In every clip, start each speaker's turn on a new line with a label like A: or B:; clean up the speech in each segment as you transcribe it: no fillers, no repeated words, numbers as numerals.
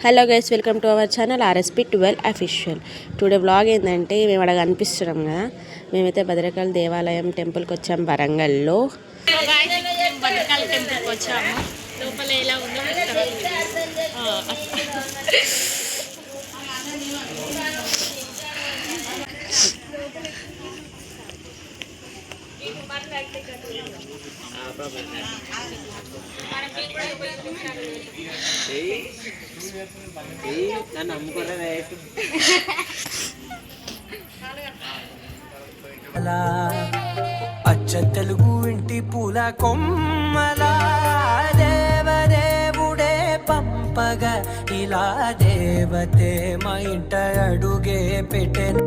A: Hello guys, welcome to our channel RSP12 official. Today vlog ఏంటంటే మేము అక్కడ కనిపిస్తున్నాం కదా, మేమైతే భద్రకాళి దేవాలయం టెంపుల్కి వచ్చాము వరంగల్లో.
B: భద్రకాళి టెంపుల్కి వచ్చాము. లోపల ఎలా ఉందో
C: అచ్చ తెలుగు ఇంటి పూల కొమ్మల దేవదేవుడే పంపగా ఇలా దేవతే మా ఇంట అడుగే పెట్టెను.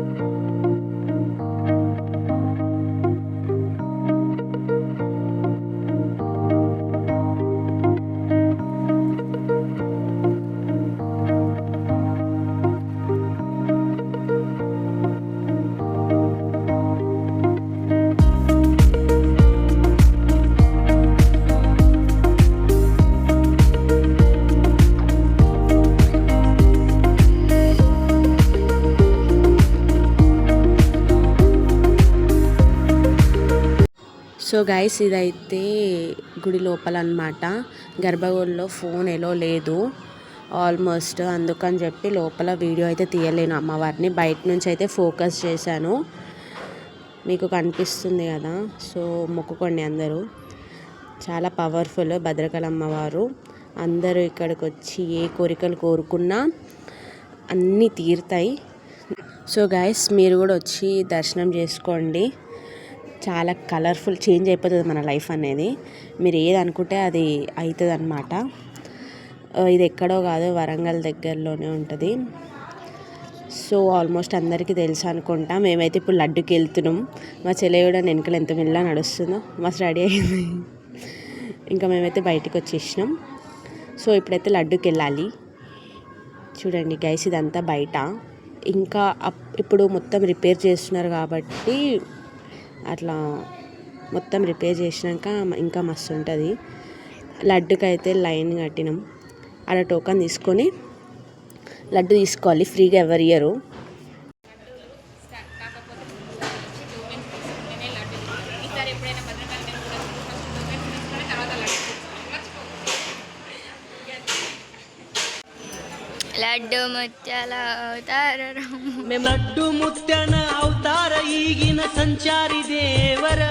A: సో గైస్, ఇదైతే గుడి లోపల అన్నమాట. గర్భగుడిలో ఫోన్ ఎలో లేదు ఆల్మోస్ట్, అందుకని చెప్పి లోపల వీడియో అయితే తీయలేను. అమ్మవారిని బయట నుంచి అయితే ఫోకస్ చేశాను, మీకు కనిపిస్తుంది కదా. సో మొక్కుకోండి అందరూ, చాలా పవర్ఫుల్ భద్రకాళి అమ్మవారు. అందరూ ఇక్కడికి వచ్చి ఏ కోరికలు కోరుకున్నా అన్నీ తీరుతాయి. సో గైస్, మీరు కూడా వచ్చి దర్శనం చేసుకోండి. చాలా కలర్ఫుల్ చేంజ్ అయిపోతుంది మన లైఫ్ అనేది. మీరు ఏది అనుకుంటే అది అవుతుంది అన్నమాట. ఇది ఎక్కడో కాదు, వరంగల్ దగ్గరలోనే ఉంటుంది. సో ఆల్మోస్ట్ అందరికీ తెలుసు అనుకుంటా. మేమైతే ఇప్పుడు లడ్డుకి వెళ్తున్నాం. మా చెల్లె కూడా వెనకలు ఎంత మెల్ల నడుస్తుందో, మస్తు రెడీ అయింది. ఇంకా మేమైతే బయటికి వచ్చేసినాం. సో ఇప్పుడైతే లడ్డుకి వెళ్ళాలి. చూడండి గైస్, ఇదంతా బయట. ఇంకా ఇప్పుడు మొత్తం రిపేర్ చేస్తున్నారు కాబట్టి అట్లా మొత్తం రిపేర్ చేసినాక ఇంకా మస్తు ఉంటుంది. లడ్డుకి అయితే లైన్ కట్టినాం. అక్కడ టోకన్ తీసుకొని లడ్డు తీసుకోవాలి, ఫ్రీగా ఎవరు ఇయ్యరు.
B: లడ్డు ముత్యాల అవతార
C: లడ్డు ముత్యన అవతార ఈగిన సంచారి దేవర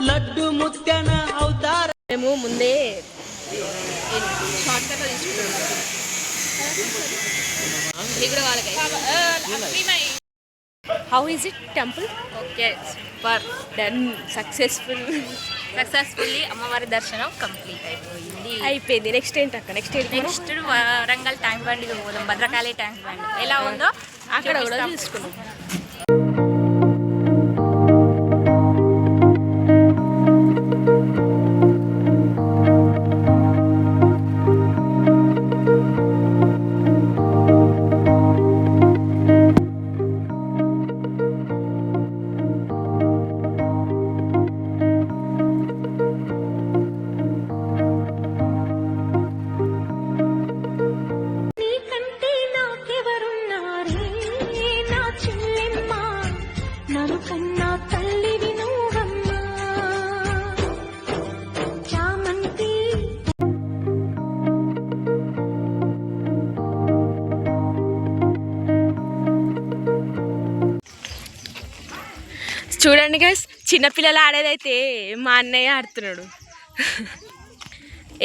C: లడ్డు ముత్యన అవతార.
B: మేము ముందే షార్ట్ కట్లో తీసుకుంటాం. How is it temple? Okay, super, done, successfully అమ్మవారి దర్శనం కంప్లీట్ అయిపోయింది. నెక్స్ట్ ఏంటి అక్క? నెక్స్ట్ వరంగల్ ట్యాంక్ బండ్ పోదాం. భద్రకాళి ట్యాంక్ బండ్ ఎలా ఉందో అక్కడ కూడా చూసుకున్నాం. చూడండి గైస్, చిన్నపిల్లలు ఆడేదైతే మా అన్నయ్య ఆడుతున్నాడు.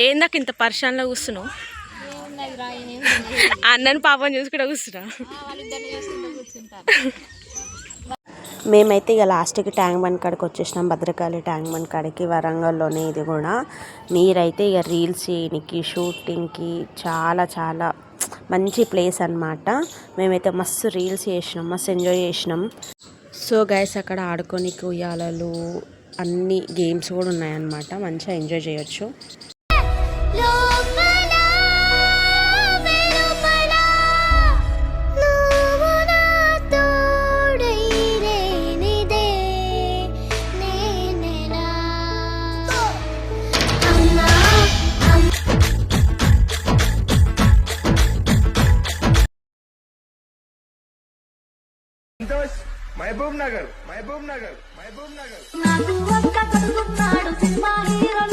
B: ఏందాక ఇంత పరిశానలో కూర్చున్నావు? అన్నని పాపని చూసుకుంటూ కూర్చున్నా.
A: మేమైతే ఇక లాస్ట్కి ట్యాంక్ బండ్ కాడికి వచ్చేసినాం. భద్రకాళి ట్యాంక్ బండ్ కాడికి, వరంగల్లోనే ఇది కూడా. మీరైతే ఇక రీల్స్ చేయడానికి, షూటింగ్కి చాలా చాలా మంచి ప్లేస్ అన్నమాట. మేమైతే మస్తు రీల్స్ చేసినాం, మస్తు ఎంజాయ్ చేసినాం. సో గైస్, అక్కడ ఆడుకోనికి ఉయ్యాలలు అన్ని గేమ్స్ కూడా ఉన్నాయన్నమాట. మంచిగా ఎంజాయ్ చేయొచ్చు.
D: మహబూబ్ నగర్ మహబూబ్ నగర్ మహబూబ్ నగర్
E: నాకు ఒక్క కొడుకున్నాడు సినిమా హీరోల